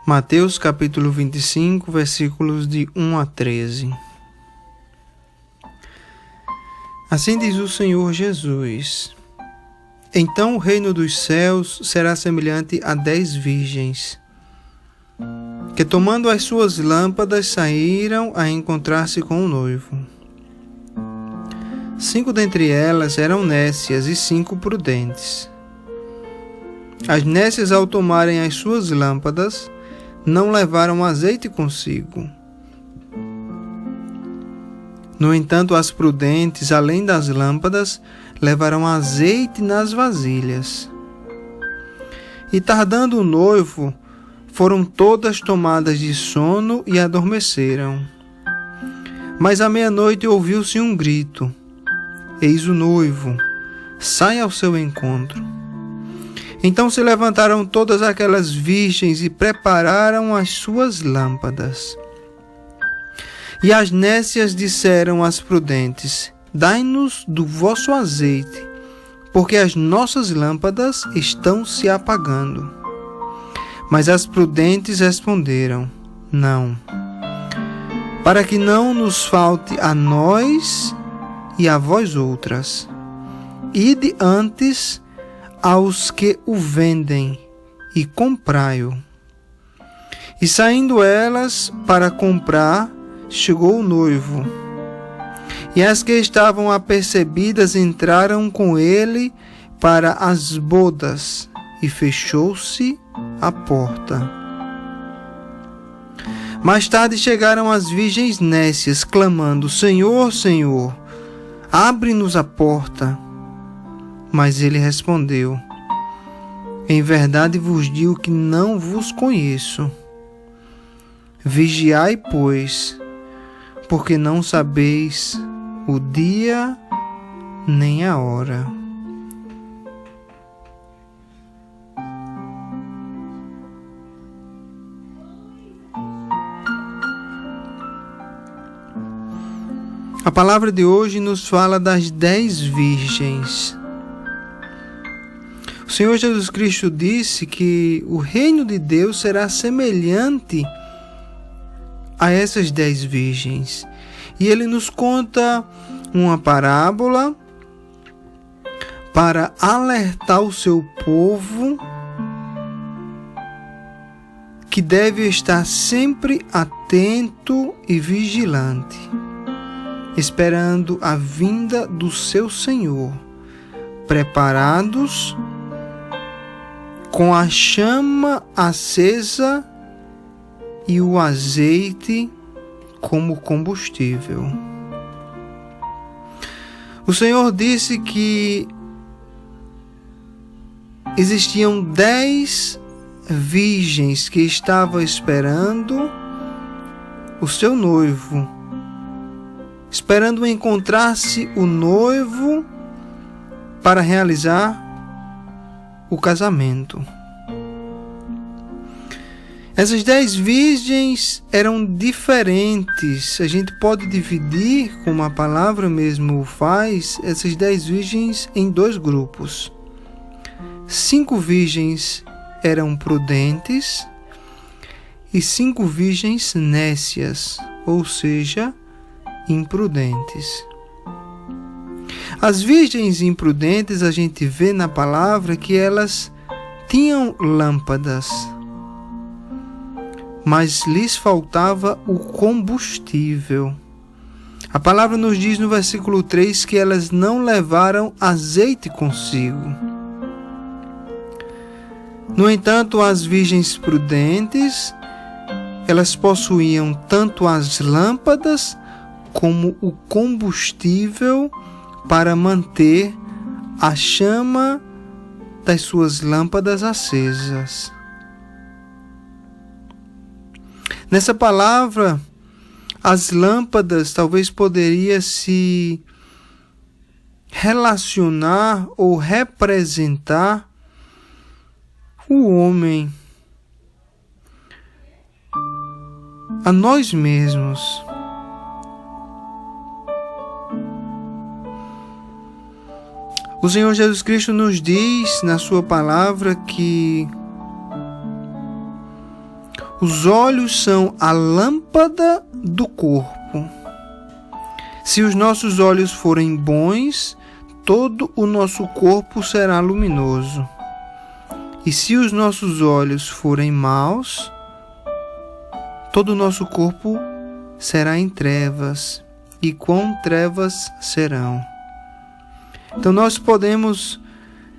Mateus capítulo 25, versículos de 1 a 13. Assim diz o Senhor Jesus: Então o reino dos céus será semelhante a 10 virgens, que tomando as suas lâmpadas saíram a encontrar-se com o noivo. 5 dentre elas eram nécias e 5 prudentes. As nécias, ao tomarem as suas lâmpadas, não levaram azeite consigo. No entanto, as prudentes, além das lâmpadas, levaram azeite nas vasilhas. E tardando o noivo, foram todas tomadas de sono e adormeceram. Mas à meia-noite ouviu-se um grito: Eis o noivo, sai ao seu encontro. Então se levantaram todas aquelas virgens e prepararam as suas lâmpadas. E as nécias disseram às prudentes: Dai-nos do vosso azeite, porque as nossas lâmpadas estão se apagando. Mas as prudentes responderam: Não, para que não nos falte a nós e a vós outras. Ide antes aos que o vendem e comprai-o. E saindo elas para comprar, chegou o noivo. E as que estavam apercebidas entraram com ele para as bodas, e fechou-se a porta. Mais tarde chegaram as virgens nécias, clamando: Senhor, Senhor, abre-nos a porta. Mas ele respondeu: Em verdade vos digo que não vos conheço. Vigiai, pois, porque não sabeis o dia nem a hora. A palavra de hoje nos fala das 10 virgens. O Senhor Jesus Cristo disse que o reino de Deus será semelhante a essas 10 virgens. E ele nos conta uma parábola para alertar o seu povo que deve estar sempre atento e vigilante, esperando a vinda do seu Senhor, preparados com a chama acesa e o azeite como combustível. O Senhor disse que existiam 10 virgens que estavam esperando o seu noivo, esperando encontrar-se o noivo para realizar o casamento. Essas 10 virgens eram diferentes. A gente pode dividir, como a palavra mesmo faz, essas 10 virgens em 2 grupos. 5 virgens eram prudentes e 5 virgens nécias, ou seja, imprudentes. As virgens imprudentes, a gente vê na palavra que elas tinham lâmpadas, mas lhes faltava o combustível. A palavra nos diz no versículo 3 que elas não levaram azeite consigo. No entanto, as virgens prudentes, elas possuíam tanto as lâmpadas como o combustível para manter a chama das suas lâmpadas acesas. Nessa palavra, as lâmpadas talvez poderia se relacionar ou representar o homem, a nós mesmos. O Senhor Jesus Cristo nos diz na sua palavra que Os olhos são a lâmpada do corpo. Se os nossos olhos forem bons, todo o nosso corpo será luminoso. E se os nossos olhos forem maus, todo o nosso corpo será em trevas. E quão trevas serão. Então nós podemos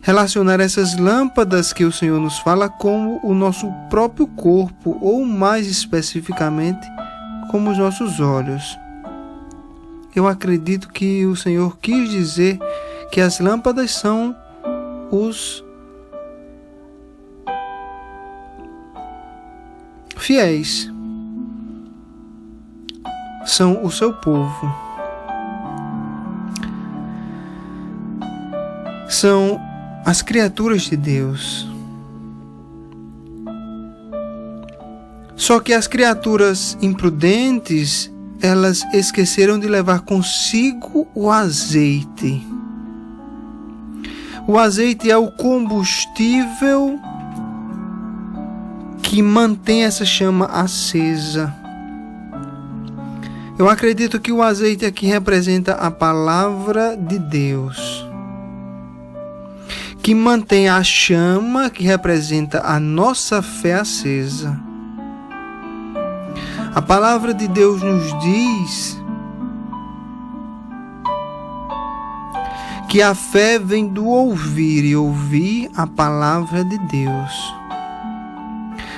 relacionar essas lâmpadas que o Senhor nos fala com o nosso próprio corpo, ou mais especificamente, como os nossos olhos. Eu acredito que o Senhor quis dizer que as lâmpadas são os fiéis, são o seu povo, são as criaturas de Deus. Só que as criaturas imprudentes, elas esqueceram de levar consigo o azeite. O azeite é o combustível que mantém essa chama acesa. Eu acredito que o azeite aqui representa a palavra de Deus, que mantém a chama, que representa a nossa fé acesa. A palavra de Deus nos diz que a fé vem do ouvir, e ouvir a palavra de Deus.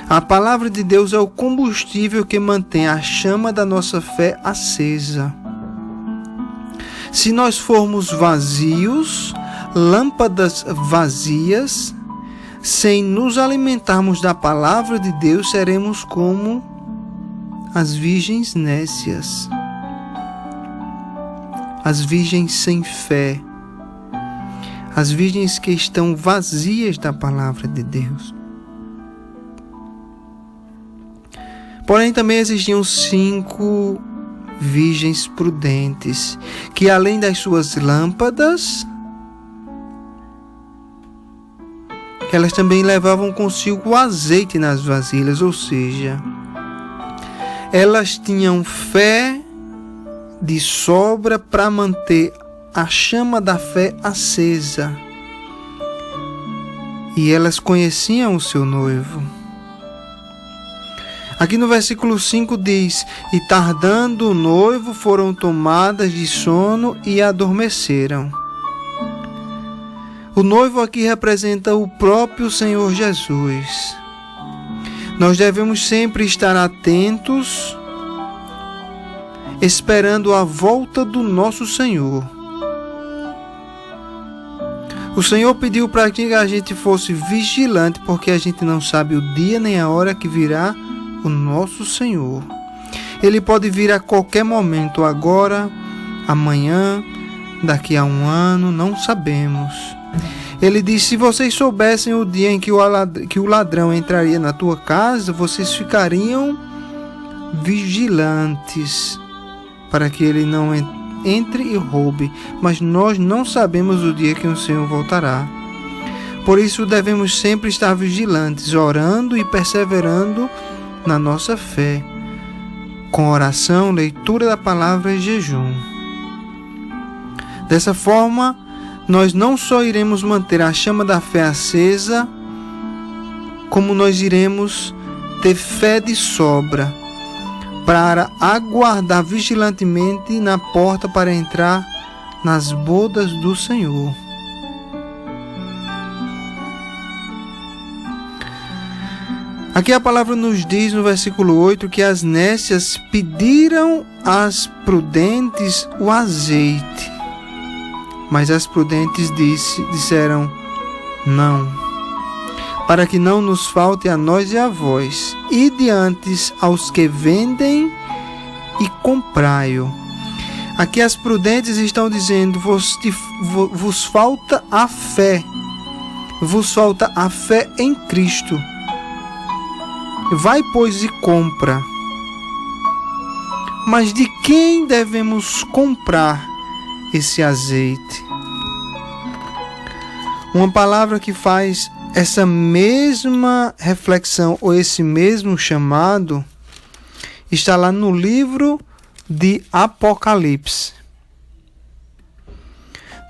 A palavra de Deus é o combustível que mantém a chama da nossa fé acesa. Se nós formos vazios, lâmpadas vazias, sem nos alimentarmos da palavra de Deus, seremos como as virgens nécias, as virgens sem fé, as virgens que estão vazias da palavra de Deus. Porém, também existiam 5 virgens prudentes, que além das suas lâmpadas, elas também levavam consigo o azeite nas vasilhas, ou seja, elas tinham fé de sobra para manter a chama da fé acesa. E elas conheciam o seu noivo. Aqui no versículo 5 diz: e tardando o noivo, foram tomadas de sono e adormeceram. O noivo aqui representa o próprio Senhor Jesus. Nós devemos sempre estar atentos, esperando a volta do nosso Senhor. O Senhor pediu para que a gente fosse vigilante, porque a gente não sabe o dia nem a hora que virá o nosso Senhor. Ele pode vir a qualquer momento, agora, amanhã, daqui a 1 ano, não sabemos. Ele diz: se vocês soubessem o dia em que o ladrão entraria na tua casa, vocês ficariam vigilantes, para que ele não entre e roube. Mas nós não sabemos o dia que o Senhor voltará. Por isso devemos sempre estar vigilantes, orando e perseverando na nossa fé, com oração, leitura da palavra e jejum. Dessa forma, nós não só iremos manter a chama da fé acesa, como nós iremos ter fé de sobra para aguardar vigilantemente na porta para entrar nas bodas do Senhor. Aqui a palavra nos diz no versículo 8 que as nécias pediram às prudentes o azeite, mas as prudentes disseram: não, para que não nos falte a nós e a vós, ide antes aos que vendem e comprai-o. Aqui as prudentes estão dizendo: vos falta a fé, vos falta a fé em Cristo. Vai, pois, e compra. Mas de quem devemos comprar esse azeite? Uma palavra que faz essa mesma reflexão ou esse mesmo chamado está lá no livro de Apocalipse.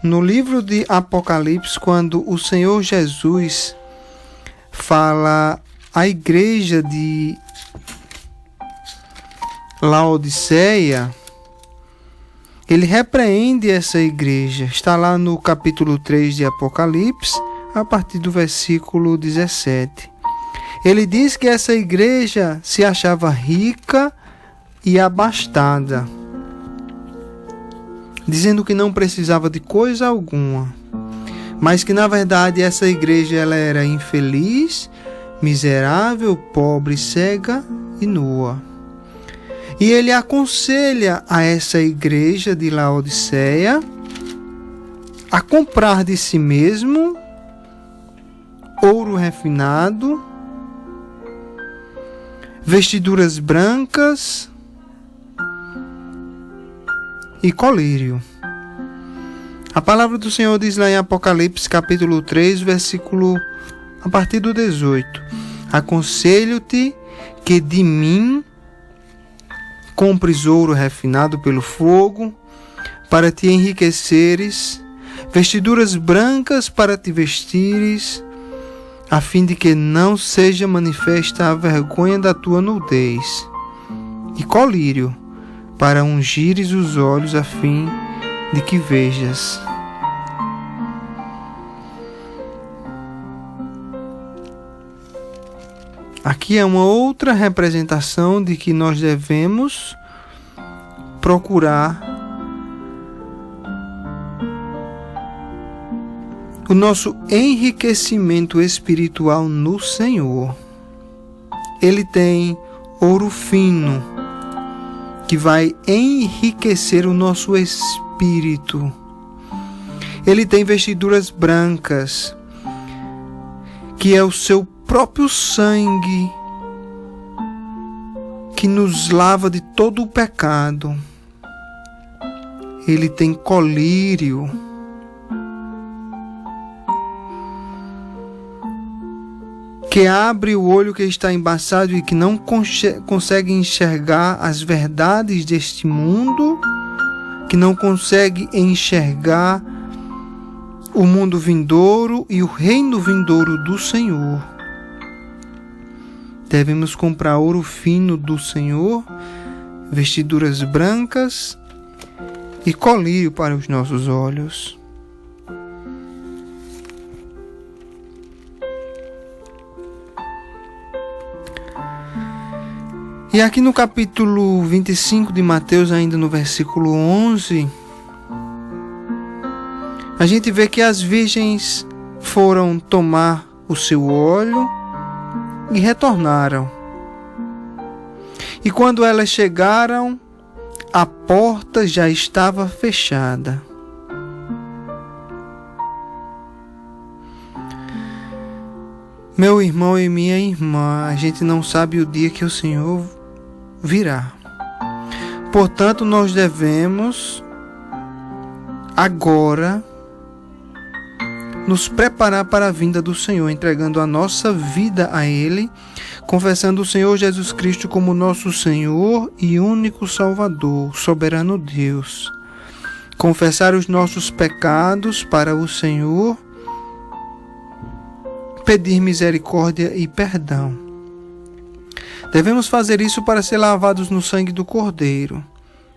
No livro de Apocalipse, quando o Senhor Jesus fala à igreja de Laodiceia, ele repreende essa igreja. Está lá no capítulo 3 de Apocalipse, a partir do versículo 17. Ele diz que essa igreja se achava rica e abastada, dizendo que não precisava de coisa alguma, mas que na verdade essa igreja ela era infeliz, miserável, pobre, cega e nua. E ele aconselha a essa igreja de Laodiceia a comprar de si mesmo ouro refinado, vestiduras brancas e colírio. A palavra do Senhor diz lá em Apocalipse capítulo 3, versículo a partir do 18: Aconselho-te que de mim compres ouro refinado pelo fogo, para te enriqueceres, vestiduras brancas para te vestires, a fim de que não seja manifesta a vergonha da tua nudez, e colírio, para ungires os olhos, a fim de que vejas. Aqui é uma outra representação de que nós devemos procurar o nosso enriquecimento espiritual no Senhor. Ele tem ouro fino, que vai enriquecer o nosso espírito. Ele tem vestiduras brancas, que é o seu próprio sangue, que nos lava de todo o pecado. Ele tem colírio, que abre o olho que está embaçado e que não consegue enxergar as verdades deste mundo, que não consegue enxergar o mundo vindouro e o reino vindouro do Senhor. Devemos comprar ouro fino do Senhor, vestiduras brancas e colírio para os nossos olhos. E aqui no capítulo 25 de Mateus, ainda no versículo 11, a gente vê que as virgens foram tomar o seu óleo e retornaram. E quando elas chegaram, a porta já estava fechada. Meu irmão e minha irmã, a gente não sabe o dia que o Senhor virá. Portanto, nós devemos agora nos preparar para a vinda do Senhor, entregando a nossa vida a Ele, confessando o Senhor Jesus Cristo como nosso Senhor e único Salvador, soberano Deus. Confessar os nossos pecados para o Senhor, pedir misericórdia e perdão. Devemos fazer isso para ser lavados no sangue do Cordeiro,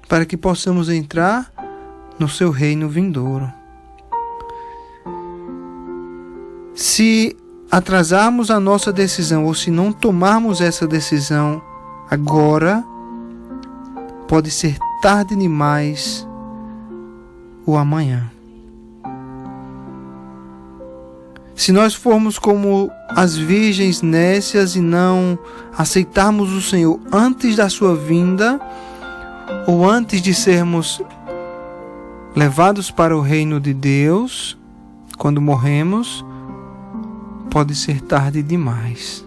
para que possamos entrar no seu reino vindouro. Se atrasarmos a nossa decisão ou se não tomarmos essa decisão agora, pode ser tarde demais o amanhã. Se nós formos como as virgens nécias e não aceitarmos o Senhor antes da sua vinda, ou antes de sermos levados para o reino de Deus, quando morremos, pode ser tarde demais.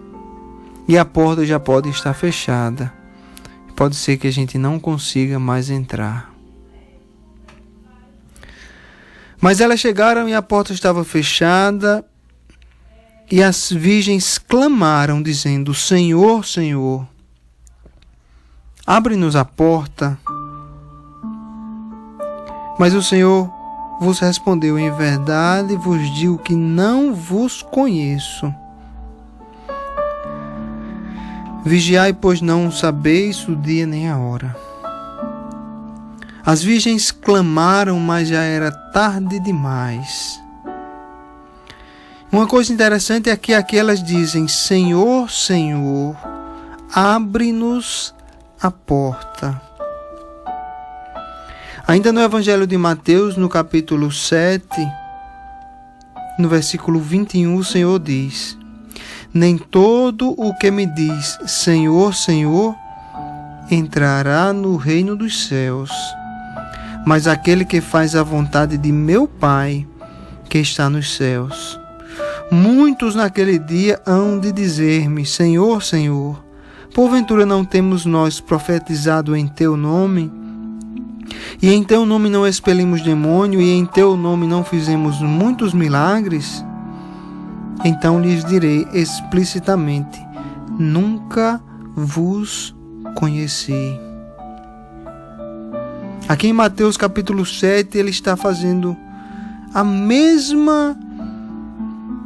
E a porta já pode estar fechada. Pode ser que a gente não consiga mais entrar. Mas elas chegaram e a porta estava fechada. E as virgens clamaram, dizendo: Senhor, Senhor, abre-nos a porta. Mas o Senhor vos respondeu: em verdade vos digo que não vos conheço. Vigiai, pois não sabeis o dia nem a hora. As virgens clamaram, mas já era tarde demais. Uma coisa interessante é que aqui elas dizem: Senhor, Senhor, abre-nos a porta. Ainda no Evangelho de Mateus, no capítulo 7, no versículo 21, o Senhor diz: nem todo o que me diz Senhor, Senhor, entrará no reino dos céus, mas aquele que faz a vontade de meu Pai, que está nos céus. Muitos naquele dia hão de dizer-me: Senhor, Senhor, porventura não temos nós profetizado em teu nome? E em teu nome não expelimos demônio, e em teu nome não fizemos muitos milagres? Então lhes direi explicitamente: nunca vos conheci. Aqui em Mateus capítulo 7, ele está fazendo a mesma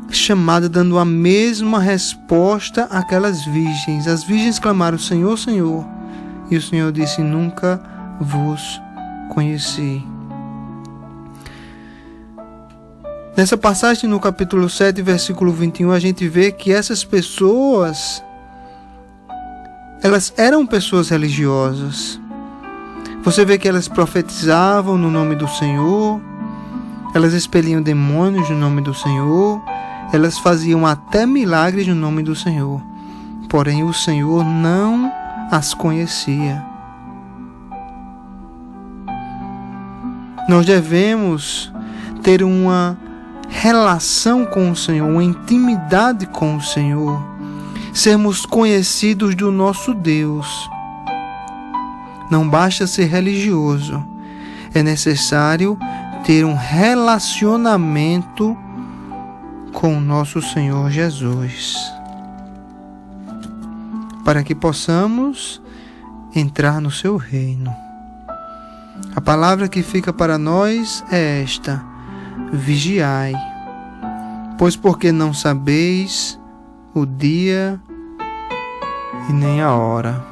chamada, dando a mesma resposta àquelas virgens. As virgens clamaram: Senhor, Senhor. E o Senhor disse: nunca vos conheci. Nessa passagem no capítulo 7, versículo 21, a gente vê que essas pessoas, elas eram pessoas religiosas. Você vê que elas profetizavam no nome do Senhor, elas expeliam demônios no nome do Senhor, elas faziam até milagres no nome do Senhor. Porém, o Senhor não as conhecia. Nós devemos ter uma relação com o Senhor, uma intimidade com o Senhor, sermos conhecidos do nosso Deus. Não basta ser religioso, é necessário ter um relacionamento com o nosso Senhor Jesus, para que possamos entrar no seu reino. A palavra que fica para nós é esta: vigiai, pois porque não sabeis o dia e nem a hora.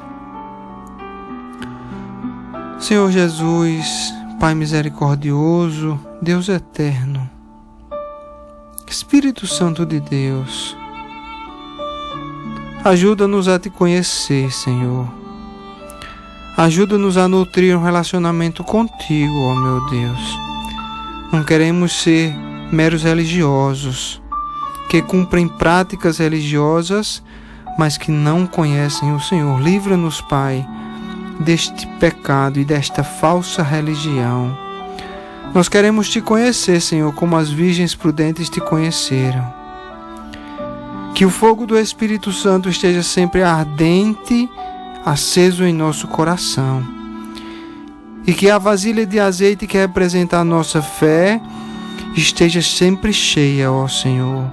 Senhor Jesus, Pai misericordioso, Deus eterno, Espírito Santo de Deus, ajuda-nos a te conhecer, Senhor. Ajuda-nos a nutrir um relacionamento contigo, ó meu Deus. Não queremos ser meros religiosos, que cumprem práticas religiosas, mas que não conhecem o Senhor. Livra-nos, Pai, deste pecado e desta falsa religião. Nós queremos te conhecer, Senhor, como as virgens prudentes te conheceram. Que o fogo do Espírito Santo esteja sempre ardente, aceso em nosso coração. E que a vasilha de azeite que representa a nossa fé esteja sempre cheia, ó Senhor.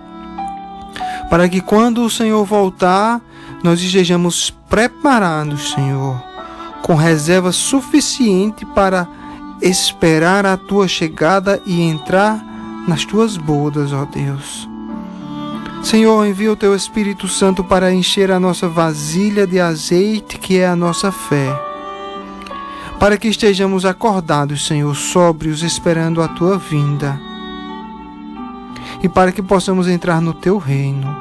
Para que quando o Senhor voltar, nós estejamos preparados, Senhor, com reserva suficiente para esperar a tua chegada e entrar nas tuas bodas, ó Deus. Senhor, envia o teu Espírito Santo para encher a nossa vasilha de azeite, que é a nossa fé, para que estejamos acordados, Senhor, sóbrios, esperando a tua vinda, e para que possamos entrar no teu reino.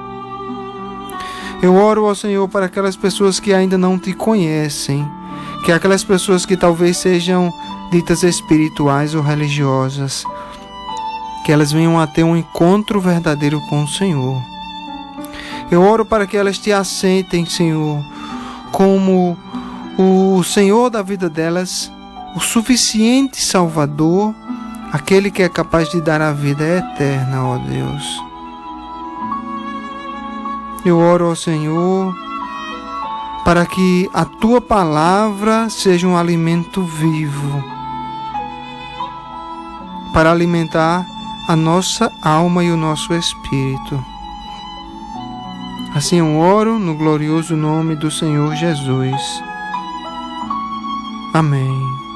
Eu oro ao Senhor para aquelas pessoas que ainda não te conhecem, que aquelas pessoas que talvez sejam ditas espirituais ou religiosas, que elas venham a ter um encontro verdadeiro com o Senhor. Eu oro para que elas te aceitem, Senhor, como o Senhor da vida delas, o suficiente Salvador, aquele que é capaz de dar a vida eterna, ó Deus. Eu oro ao Senhor para que a tua palavra seja um alimento vivo, para alimentar a nossa alma e o nosso espírito. Assim eu oro no glorioso nome do Senhor Jesus. Amém.